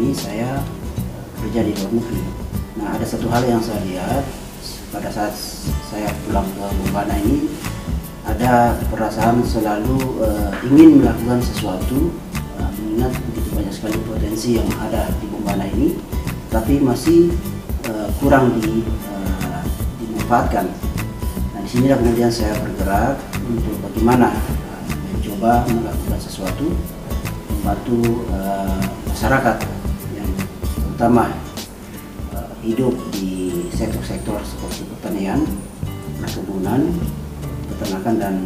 ini saya kerja di luar negeri. Nah, ada satu hal yang saya lihat pada saat saya pulang ke Bombana ini, ada perasaan selalu ingin melakukan sesuatu, mengingat begitu banyak sekali potensi yang ada di Bombana ini, tapi masih kurang dimanfaatkan. Nah, disinilah kemudian saya bergerak untuk bagaimana mencoba melakukan sesuatu, membantu masyarakat yang terutama hidup di sektor-sektor seperti pertanian, perkebunan, peternakan dan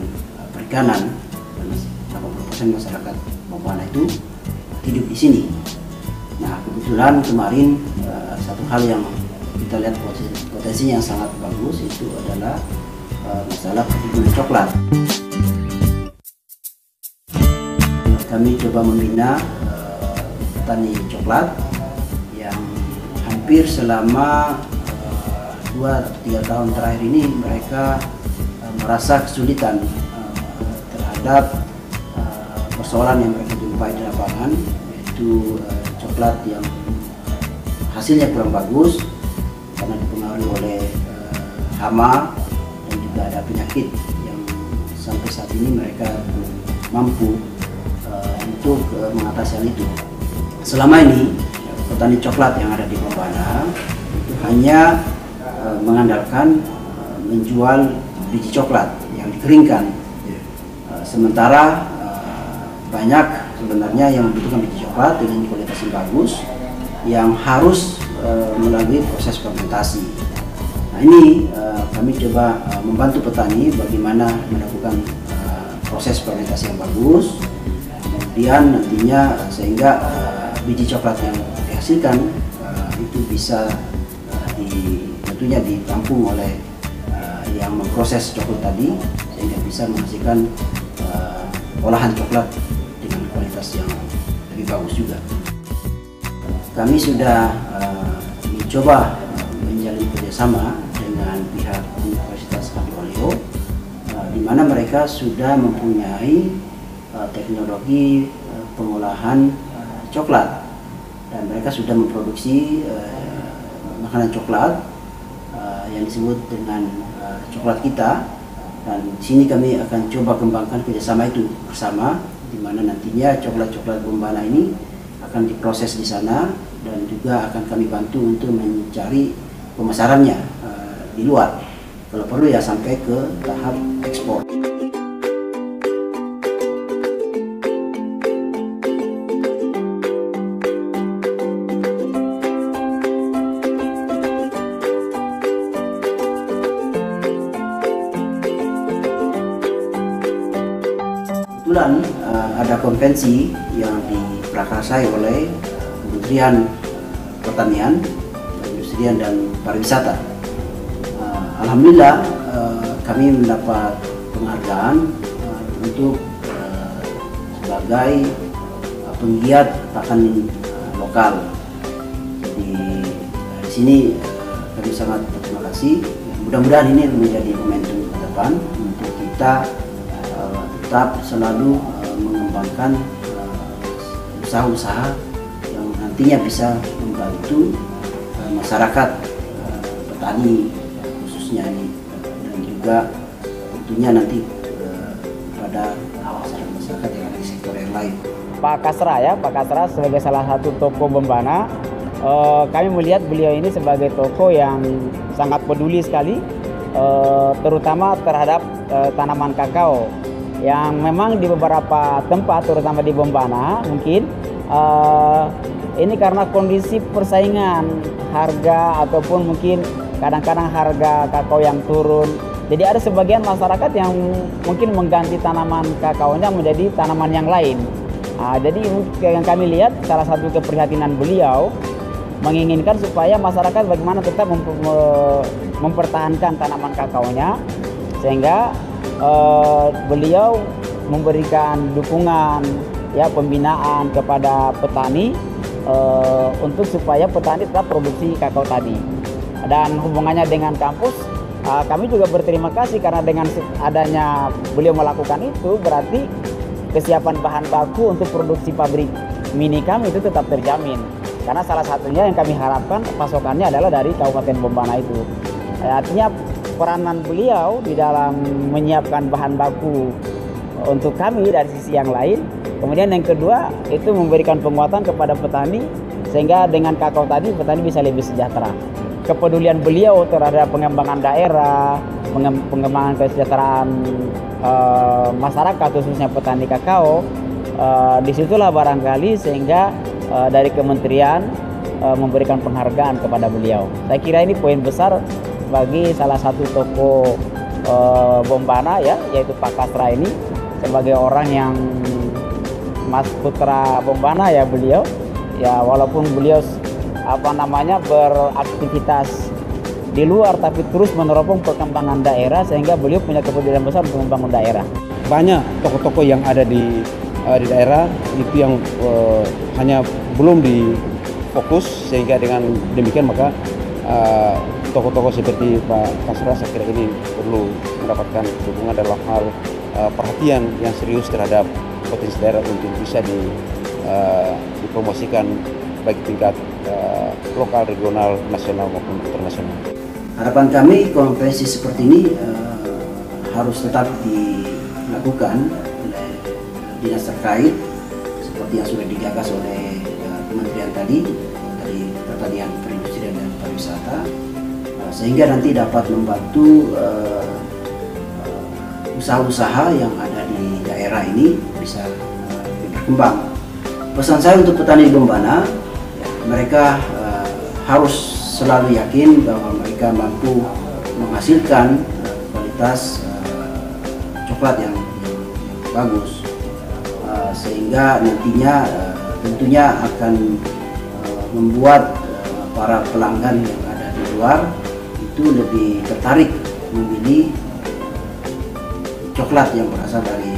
perikanan. Dan 80% masyarakat Bombana itu hidup di sini. Nah, kebetulan kemarin satu hal yang kita lihat potensi yang sangat bagus itu adalah masalah perkebunan coklat. Kami coba membina petani coklat yang hampir selama 2-3 tahun terakhir ini mereka merasa kesulitan terhadap persoalan yang mereka jumpai di lapangan, yaitu coklat yang hasilnya kurang bagus karena dipengaruhi oleh hama dan juga ada penyakit yang sampai saat ini mereka belum mampu untuk mengatasi hal itu. Selama ini petani coklat yang ada di Bombana itu hanya mengandalkan menjual biji coklat yang dikeringkan, sementara banyak sebenarnya yang membutuhkan biji coklat dengan kualitas yang bagus yang harus melalui proses fermentasi. Nah, ini kami coba membantu petani bagaimana melakukan proses fermentasi yang bagus, kemudian nantinya sehingga biji coklat yang dihasilkan itu bisa tentunya ditampung oleh yang memproses coklat tadi, sehingga bisa menghasilkan olahan coklat dengan kualitas yang lebih bagus juga. Kami sudah mencoba menjalin kerjasama dengan pihak Universitas Abdiwaluyo, di mana mereka sudah mempunyai teknologi pengolahan coklat dan mereka sudah memproduksi makanan coklat yang disebut dengan coklat kita, dan di sini kami akan coba kembangkan kerjasama itu bersama, di mana nantinya coklat-coklat Bombana ini akan diproses di sana dan juga akan kami bantu untuk mencari pemasarannya di luar, kalau perlu ya sampai ke tahap ekspor. Kebetulan ada konvensi yang diprakarsai oleh Kementerian Pertanian, Perindustrian dan Pariwisata. Alhamdulillah kami mendapat penghargaan untuk sebagai penggiat pakan lokal. Jadi di sini kami sangat berterima kasih. Mudah-mudahan ini menjadi momentum ke depan untuk kita tetap selalu mengembangkan usaha-usaha yang nantinya bisa membantu masyarakat petani khususnya ini, dan juga tentunya nanti pada masyarakat yang ada di sektor yang lain. Pak Kasra sebagai salah satu tokoh Bombana, kami melihat beliau ini sebagai tokoh yang sangat peduli sekali, terutama terhadap tanaman kakao, yang memang di beberapa tempat, terutama di Bombana mungkin ini karena kondisi persaingan harga ataupun mungkin kadang-kadang harga kakao yang turun, jadi ada sebagian masyarakat yang mungkin mengganti tanaman kakaonya menjadi tanaman yang lain. Jadi yang kami lihat salah satu keprihatinan beliau menginginkan supaya masyarakat bagaimana tetap mempertahankan tanaman kakaonya, sehingga beliau memberikan dukungan, ya, pembinaan kepada petani untuk supaya petani tetap produksi kakao tadi. Dan hubungannya dengan kampus, kami juga berterima kasih karena dengan adanya beliau melakukan itu, berarti kesiapan bahan baku untuk produksi pabrik mini kami itu tetap terjamin. Karena salah satunya yang kami harapkan pasokannya adalah dari Kabupaten Bombana itu. Artinya peranan beliau di dalam menyiapkan bahan baku untuk kami dari sisi yang lain. Kemudian yang kedua itu memberikan penguatan kepada petani sehingga dengan kakao tadi petani bisa lebih sejahtera. Kepedulian beliau terhadap pengembangan daerah, pengembangan kesejahteraan masyarakat khususnya petani kakao, disitulah barangkali sehingga dari kementerian memberikan penghargaan kepada beliau. Saya kira ini poin besar bagi salah satu tokoh Bombana ya, yaitu Pak Kasra ini sebagai orang yang Mas Putra Bombana ya beliau. Ya walaupun beliau beraktivitas di luar tapi terus meneropong perkembangan daerah sehingga beliau punya kepedulian besar untuk membangun daerah. Banyak tokoh-tokoh yang ada di daerah itu yang hanya belum difokus, sehingga dengan demikian maka tokoh-tokoh seperti Pak Kasra saya kira ini perlu mendapatkan dukungan dalam hal perhatian yang serius terhadap potensi daerah untuk bisa dipromosikan baik tingkat lokal, regional, nasional maupun internasional. Harapan kami konferensi seperti ini harus tetap dilakukan oleh dinas terkait seperti yang sudah digagas oleh kementerian tadi dari Pertanian, Perindustrian dan Pariwisata, sehingga nanti dapat membantu usaha-usaha yang ada di daerah ini bisa berkembang. Pesan saya untuk petani Bombana, mereka harus selalu yakin bahwa mereka mampu menghasilkan kualitas coklat yang bagus, sehingga nantinya tentunya akan membuat para pelanggan yang ada di luar itu lebih tertarik memilih coklat yang berasal dari